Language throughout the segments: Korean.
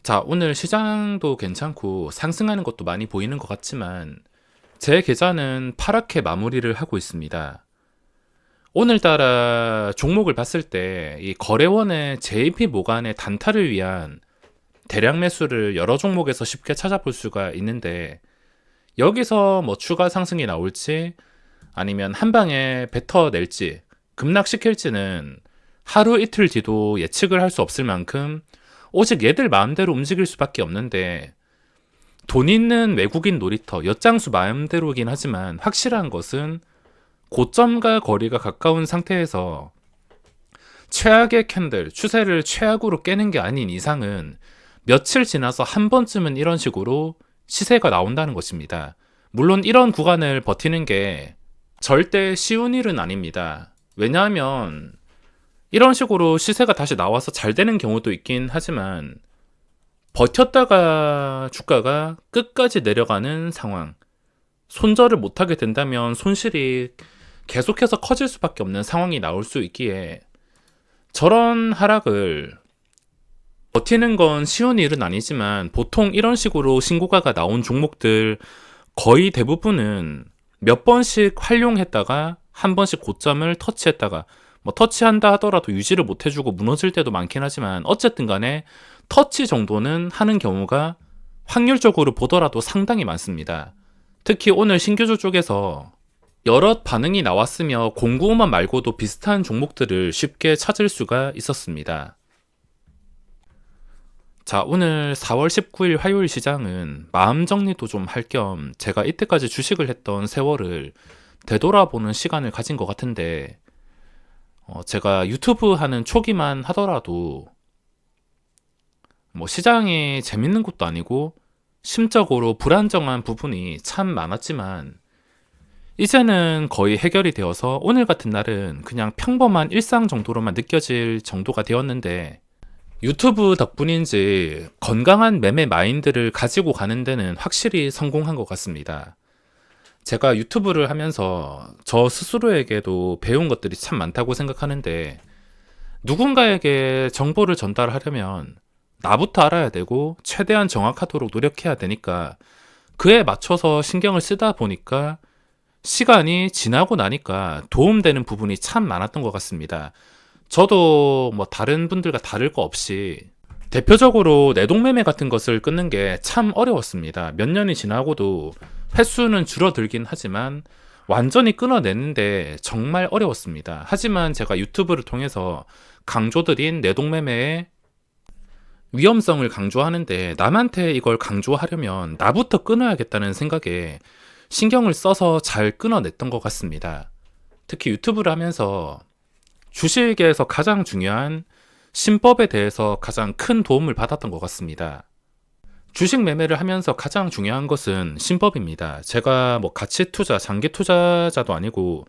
자, 오늘 시장도 괜찮고 상승하는 것도 많이 보이는 것 같지만 제 계좌는 파랗게 마무리를 하고 있습니다. 오늘따라 종목을 봤을 때 이 거래원의 JP 모간의 단타를 위한 대량 매수를 여러 종목에서 쉽게 찾아볼 수가 있는데 여기서 뭐 추가 상승이 나올지 아니면 한 방에 뱉어낼지 급락시킬지는 하루 이틀 뒤도 예측을 할 수 없을 만큼 오직 얘들 마음대로 움직일 수밖에 없는데 돈 있는 외국인 놀이터 엿장수 마음대로긴 하지만 확실한 것은 고점과 거리가 가까운 상태에서 최악의 캔들, 추세를 최악으로 깨는 게 아닌 이상은 며칠 지나서 한 번쯤은 이런 식으로 시세가 나온다는 것입니다. 물론 이런 구간을 버티는 게 절대 쉬운 일은 아닙니다. 왜냐하면 이런 식으로 시세가 다시 나와서 잘 되는 경우도 있긴 하지만 버텼다가 주가가 끝까지 내려가는 상황, 손절을 못하게 된다면 손실이 계속해서 커질 수밖에 없는 상황이 나올 수 있기에 저런 하락을 버티는 건 쉬운 일은 아니지만 보통 이런 식으로 신고가가 나온 종목들 거의 대부분은 몇 번씩 활용했다가 한 번씩 고점을 터치했다가 뭐 터치한다 하더라도 유지를 못 해주고 무너질 때도 많긴 하지만 어쨌든 간에 터치 정도는 하는 경우가 확률적으로 보더라도 상당히 많습니다. 특히 오늘 신규주 쪽에서 여럿 반응이 나왔으며 공구만 말고도 비슷한 종목들을 쉽게 찾을 수가 있었습니다. 자, 오늘 4월 19일 화요일 시장은 마음 정리도 좀 할 겸 제가 이때까지 주식을 했던 세월을 되돌아보는 시간을 가진 것 같은데 제가 유튜브 하는 초기만 하더라도 뭐 시장이 재밌는 것도 아니고 심적으로 불안정한 부분이 참 많았지만 이제는 거의 해결이 되어서 오늘 같은 날은 그냥 평범한 일상 정도로만 느껴질 정도가 되었는데 유튜브 덕분인지 건강한 매매 마인드를 가지고 가는 데는 확실히 성공한 것 같습니다. 제가 유튜브를 하면서 저 스스로에게도 배운 것들이 참 많다고 생각하는데 누군가에게 정보를 전달하려면 나부터 알아야 되고 최대한 정확하도록 노력해야 되니까 그에 맞춰서 신경을 쓰다 보니까 시간이 지나고 나니까 도움되는 부분이 참 많았던 것 같습니다. 저도 뭐 다른 분들과 다를 거 없이 대표적으로 내동매매 같은 것을 끊는 게 참 어려웠습니다. 몇 년이 지나고도 횟수는 줄어들긴 하지만 완전히 끊어내는데 정말 어려웠습니다. 하지만 제가 유튜브를 통해서 강조드린 내동매매의 위험성을 강조하는데 남한테 이걸 강조하려면 나부터 끊어야겠다는 생각에 신경을 써서 잘 끊어냈던 것 같습니다. 특히 유튜브를 하면서 주식에서 가장 중요한 신법에 대해서 가장 큰 도움을 받았던 것 같습니다. 주식 매매를 하면서 가장 중요한 것은 신법입니다. 제가 뭐 가치 투자, 장기 투자자도 아니고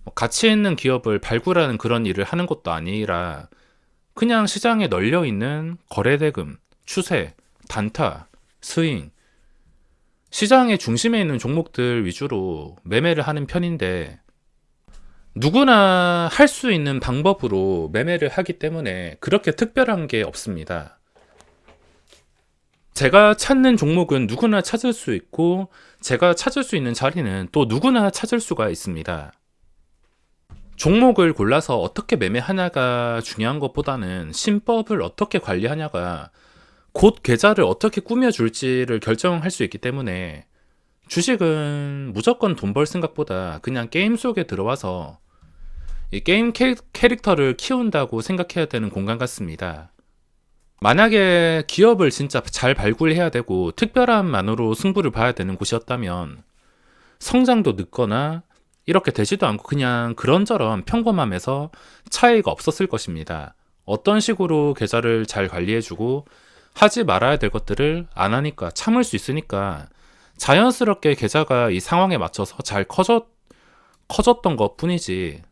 뭐 가치 있는 기업을 발굴하는 그런 일을 하는 것도 아니라 그냥 시장에 널려 있는 거래대금, 추세, 단타, 스윙, 시장의 중심에 있는 종목들 위주로 매매를 하는 편인데 누구나 할 수 있는 방법으로 매매를 하기 때문에 그렇게 특별한 게 없습니다. 제가 찾는 종목은 누구나 찾을 수 있고 제가 찾을 수 있는 자리는 또 누구나 찾을 수가 있습니다. 종목을 골라서 어떻게 매매하냐가 중요한 것보다는 신법을 어떻게 관리하냐가 곧 계좌를 어떻게 꾸며줄지를 결정할 수 있기 때문에 주식은 무조건 돈 벌 생각보다 그냥 게임 속에 들어와서 이 게임 캐릭터를 키운다고 생각해야 되는 공간 같습니다. 만약에 기업을 진짜 잘 발굴해야 되고 특별함만으로 승부를 봐야 되는 곳이었다면 성장도 늦거나 이렇게 되지도 않고 그냥 그런저런 평범함에서 차이가 없었을 것입니다. 어떤 식으로 계좌를 잘 관리해주고 하지 말아야 될 것들을 안 하니까 참을 수 있으니까 자연스럽게 계좌가 이 상황에 맞춰서 잘 커졌던 것 뿐이지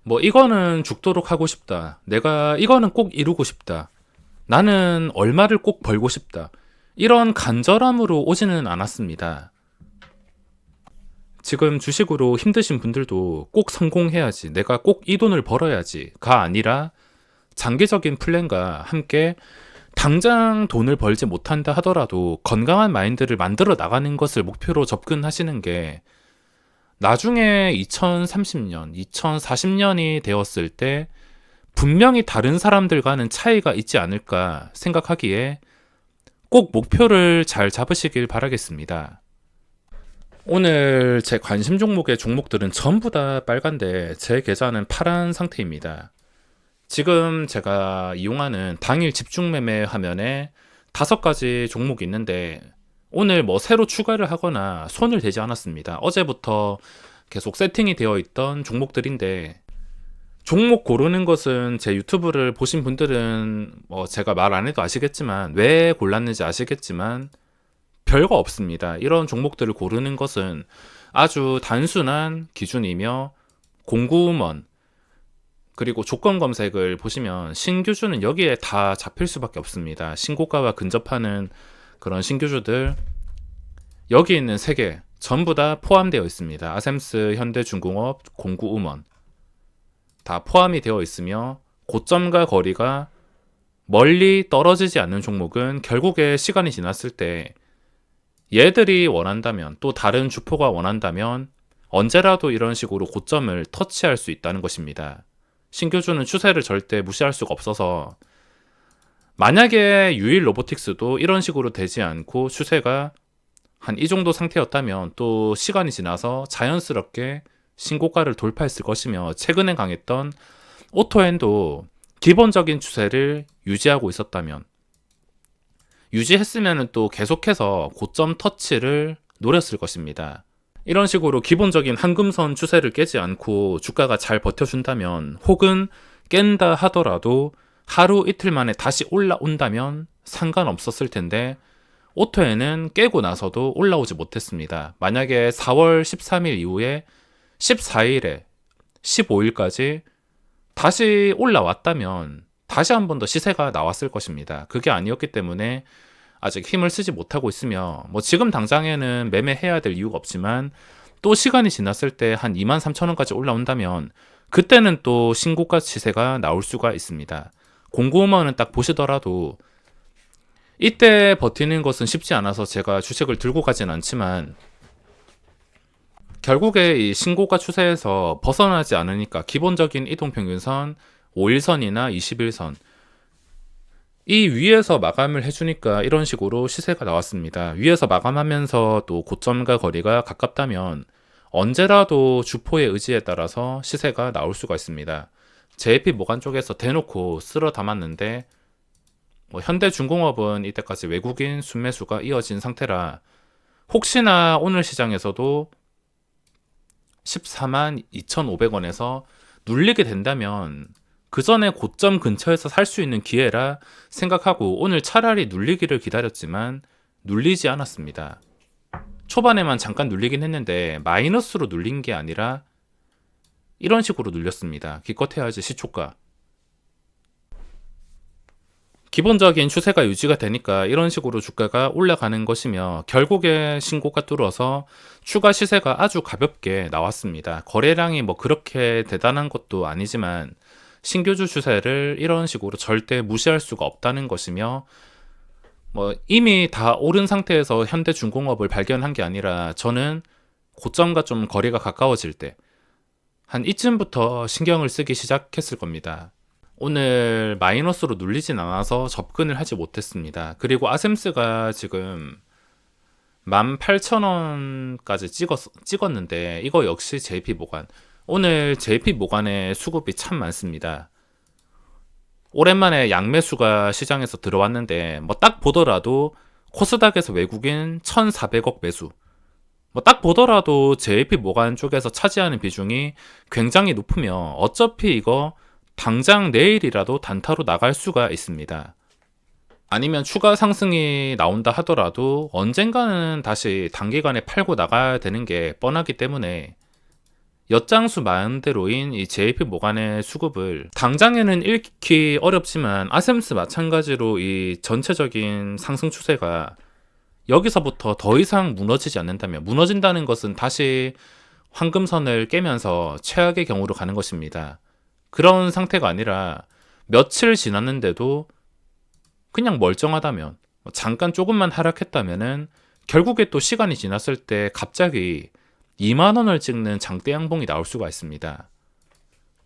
뭐 이거는 죽도록 하고 싶다. 내가 이거는 꼭 이루고 싶다. 나는 얼마를 꼭 벌고 싶다. 이런 간절함으로 오지는 않았습니다. 지금 주식으로 힘드신 분들도 꼭 성공해야지. 내가 꼭 이 돈을 벌어야지가 아니라 장기적인 플랜과 함께 당장 돈을 벌지 못한다 하더라도 건강한 마인드를 만들어 나가는 것을 목표로 접근하시는 게 나중에 2030년, 2040년이 되었을 때 분명히 다른 사람들과는 차이가 있지 않을까 생각하기에 꼭 목표를 잘 잡으시길 바라겠습니다. 오늘 제 관심 종목의 종목들은 전부 다 빨간데 제 계좌는 파란 상태입니다. 지금 제가 이용하는 당일 집중 매매 화면에 5가지 종목이 있는데 오늘 뭐 새로 추가를 하거나 손을 대지 않았습니다. 어제부터 계속 세팅이 되어 있던 종목들인데 종목 고르는 것은 제 유튜브를 보신 분들은 뭐 제가 말 안 해도 아시겠지만 왜 골랐는지 아시겠지만 별거 없습니다. 이런 종목들을 고르는 것은 아주 단순한 기준이며 공구먼 그리고 조건 검색을 보시면 신규주는 여기에 다 잡힐 수밖에 없습니다. 신고가와 근접하는 그런 신규주들 여기 있는 3개 전부 다 포함되어 있습니다. 아셈스, 현대중공업, 공구음원 다 포함이 되어 있으며 고점과 거리가 멀리 떨어지지 않는 종목은 결국에 시간이 지났을 때 얘들이 원한다면 또 다른 주포가 원한다면 언제라도 이런 식으로 고점을 터치할 수 있다는 것입니다. 신규주는 추세를 절대 무시할 수가 없어서 만약에 유일 로보틱스도 이런 식으로 되지 않고 추세가 한 이 정도 상태였다면 또 시간이 지나서 자연스럽게 신고가를 돌파했을 것이며 최근에 강했던 오토엔도 기본적인 추세를 유지하고 있었다면 유지했으면 또 계속해서 고점 터치를 노렸을 것입니다. 이런 식으로 기본적인 한금선 추세를 깨지 않고 주가가 잘 버텨준다면 혹은 깬다 하더라도 하루 이틀 만에 다시 올라온다면 상관없었을 텐데 오토에는 깨고 나서도 올라오지 못했습니다. 만약에 4월 13일 이후에 14일에 15일까지 다시 올라왔다면 다시 한 번 더 시세가 나왔을 것입니다. 그게 아니었기 때문에 아직 힘을 쓰지 못하고 있으며 뭐 지금 당장에는 매매해야 될 이유가 없지만 또 시간이 지났을 때 한 23,000원까지 올라온다면 그때는 또 신고가 시세가 나올 수가 있습니다. 공구음원은 딱 보시더라도 이때 버티는 것은 쉽지 않아서 제가 주식을 들고 가진 않지만 결국에 이 신고가 추세에서 벗어나지 않으니까 기본적인 이동평균선 5일선이나 21선 이 위에서 마감을 해주니까 이런 식으로 시세가 나왔습니다. 위에서 마감하면서 또 고점과 거리가 가깝다면 언제라도 주포의 의지에 따라서 시세가 나올 수가 있습니다. JP 모간 쪽에서 대놓고 쓸어 담았는데 뭐 현대중공업은 이때까지 외국인 순매수가 이어진 상태라 혹시나 오늘 시장에서도 14만 2,500원에서 눌리게 된다면 그 전에 고점 근처에서 살 수 있는 기회라 생각하고 오늘 차라리 눌리기를 기다렸지만 눌리지 않았습니다. 초반에만 잠깐 눌리긴 했는데 마이너스로 눌린 게 아니라 이런 식으로 눌렸습니다. 기껏해야지 시초가. 기본적인 추세가 유지가 되니까 이런 식으로 주가가 올라가는 것이며 결국에 신고가 뚫어서 추가 시세가 아주 가볍게 나왔습니다. 거래량이 뭐 그렇게 대단한 것도 아니지만 신규주 추세를 이런 식으로 절대 무시할 수가 없다는 것이며 뭐 이미 다 오른 상태에서 현대중공업을 발견한 게 아니라 저는 고점과 좀 거리가 가까워질 때 한 이쯤부터 신경을 쓰기 시작했을 겁니다. 오늘 마이너스로 눌리진 않아서 접근을 하지 못했습니다. 그리고 아셈스가 지금 18,000원까지 찍었는데 이거 역시 JP 모간. 오늘 JP 모간의 수급이 참 많습니다. 오랜만에 양매수가 시장에서 들어왔는데 뭐 딱 보더라도 코스닥에서 외국인 1,400억 매수. 뭐 딱 보더라도 JP 모간 쪽에서 차지하는 비중이 굉장히 높으며 어차피 이거 당장 내일이라도 단타로 나갈 수가 있습니다. 아니면 추가 상승이 나온다 하더라도 언젠가는 다시 단기간에 팔고 나가야 되는 게 뻔하기 때문에 엿장수 마음대로인 이 JP 모간의 수급을 당장에는 읽기 어렵지만 아셈스 마찬가지로 이 전체적인 상승 추세가 여기서부터 더 이상 무너지지 않는다면 무너진다는 것은 다시 황금선을 깨면서 최악의 경우로 가는 것입니다. 그런 상태가 아니라 며칠 지났는데도 그냥 멀쩡하다면, 잠깐 조금만 하락했다면은 결국에 또 시간이 지났을 때 갑자기 2만 원을 찍는 장대 양봉이 나올 수가 있습니다.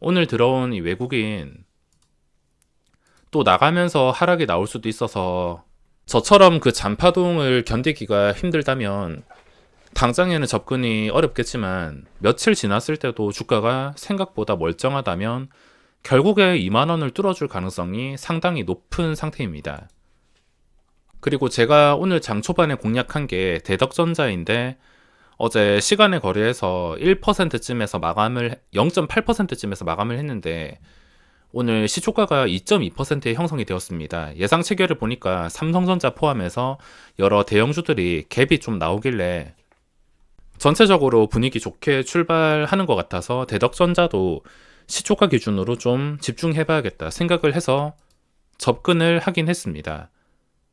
오늘 들어온 이 외국인 또 나가면서 하락이 나올 수도 있어서 저처럼 그 잔파동을 견디기가 힘들다면 당장에는 접근이 어렵겠지만 며칠 지났을 때도 주가가 생각보다 멀쩡하다면 결국에 2만 원을 뚫어줄 가능성이 상당히 높은 상태입니다. 그리고 제가 오늘 장 초반에 공략한 게 대덕전자인데 어제 시간의 거래에서 1%쯤에서 0.8%쯤에서 마감을 했는데 오늘 시초가가 2.2%의 형성이 되었습니다. 예상 체결을 보니까 삼성전자 포함해서 여러 대형주들이 갭이 좀 나오길래 전체적으로 분위기 좋게 출발하는 것 같아서 대덕전자도 시초가 기준으로 좀 집중해봐야겠다 생각을 해서 접근을 하긴 했습니다.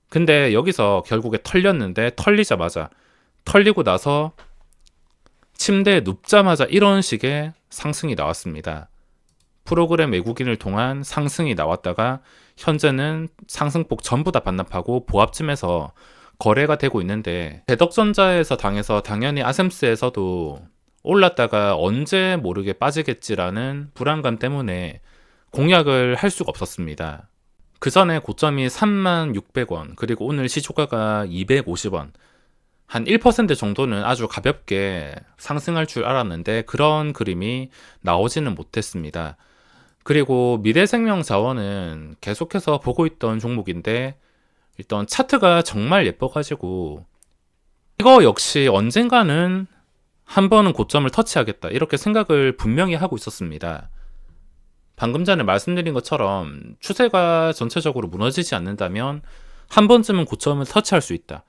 근데 여기서 결국에 털렸는데 털리고 나서 침대에 눕자마자 이런 식의 상승이 나왔습니다. 프로그램 외국인을 통한 상승이 나왔다가 현재는 상승폭 전부 다 반납하고 보합쯤에서 거래가 되고 있는데 대덕전자에서 당해서 당연히 아셈스에서도 올랐다가 언제 모르게 빠지겠지라는 불안감 때문에 공략을 할 수가 없었습니다. 그 전에 고점이 36,600원 그리고 오늘 시초가가 250원 한 1% 정도는 아주 가볍게 상승할 줄 알았는데 그런 그림이 나오지는 못했습니다. 그리고 미래생명자원은 계속해서 보고 있던 종목인데 일단 차트가 정말 예뻐가지고 이거 역시 언젠가는 한 번은 고점을 터치하겠다 이렇게 생각을 분명히 하고 있었습니다. 방금 전에 말씀드린 것처럼 추세가 전체적으로 무너지지 않는다면 한 번쯤은 고점을 터치할 수 있다.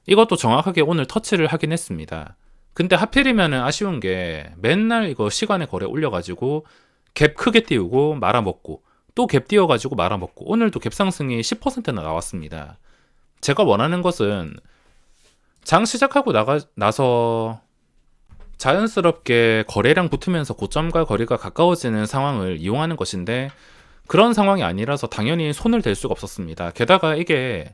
이것도 정확하게 오늘 터치를 하긴 했습니다. 근데 하필이면 아쉬운 게 맨날 이거 시간에 거래 올려가지고 갭 크게 띄우고 말아먹고 또 갭 띄워가지고 말아먹고 오늘도 갭 상승이 10%나 나왔습니다. 제가 원하는 것은 장 시작하고 나서 자연스럽게 거래량 붙으면서 고점과 거리가 가까워지는 상황을 이용하는 것인데 그런 상황이 아니라서 당연히 손을 댈 수가 없었습니다. 게다가 이게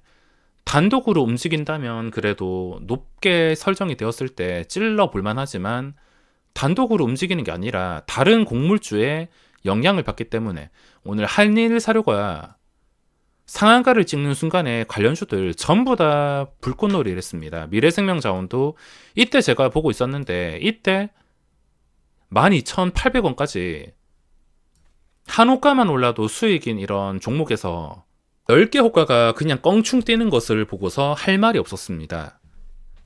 단독으로 움직인다면 그래도 높게 설정이 되었을 때 찔러 볼만 하지만 단독으로 움직이는 게 아니라 다른 곡물주에 영향을 받기 때문에 오늘 한일사료가 상한가를 찍는 순간에 관련주들 전부 다 불꽃놀이를 했습니다. 미래생명자원도 이때 제가 보고 있었는데 이때 12,800원까지 한호가만 올라도 수익인 이런 종목에서 10개 호가가 그냥 껑충 뛰는 것을 보고서 할 말이 없었습니다.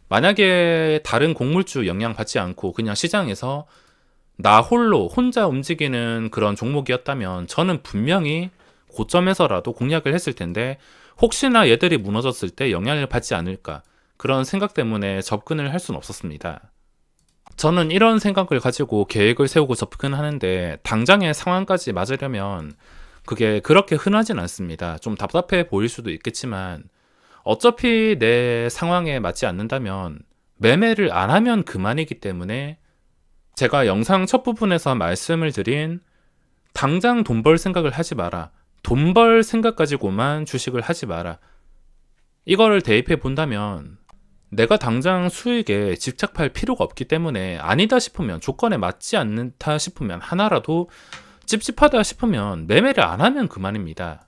만약에 다른 곡물주 영향 받지 않고 그냥 시장에서 나 홀로 혼자 움직이는 그런 종목이었다면 저는 분명히 고점에서라도 공략을 했을 텐데 혹시나 얘들이 무너졌을 때 영향을 받지 않을까 그런 생각 때문에 접근을 할 수는 없었습니다. 저는 이런 생각을 가지고 계획을 세우고 접근하는데 당장의 상황까지 맞으려면 그게 그렇게 흔하진 않습니다. 좀 답답해 보일 수도 있겠지만 어차피 내 상황에 맞지 않는다면 매매를 안 하면 그만이기 때문에 제가 영상 첫 부분에서 말씀을 드린 당장 돈 벌 생각을 하지 마라. 돈 벌 생각 가지고만 주식을 하지 마라. 이거를 대입해 본다면 내가 당장 수익에 집착할 필요가 없기 때문에 아니다 싶으면 조건에 맞지 않는다 싶으면 하나라도 찝찝하다 싶으면 매매를 안 하면 그만입니다.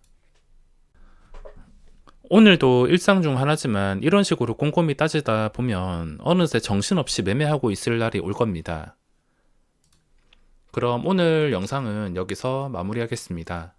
오늘도 일상 중 하나지만 이런 식으로 꼼꼼히 따지다 보면 어느새 정신없이 매매하고 있을 날이 올 겁니다. 그럼 오늘 영상은 여기서 마무리하겠습니다.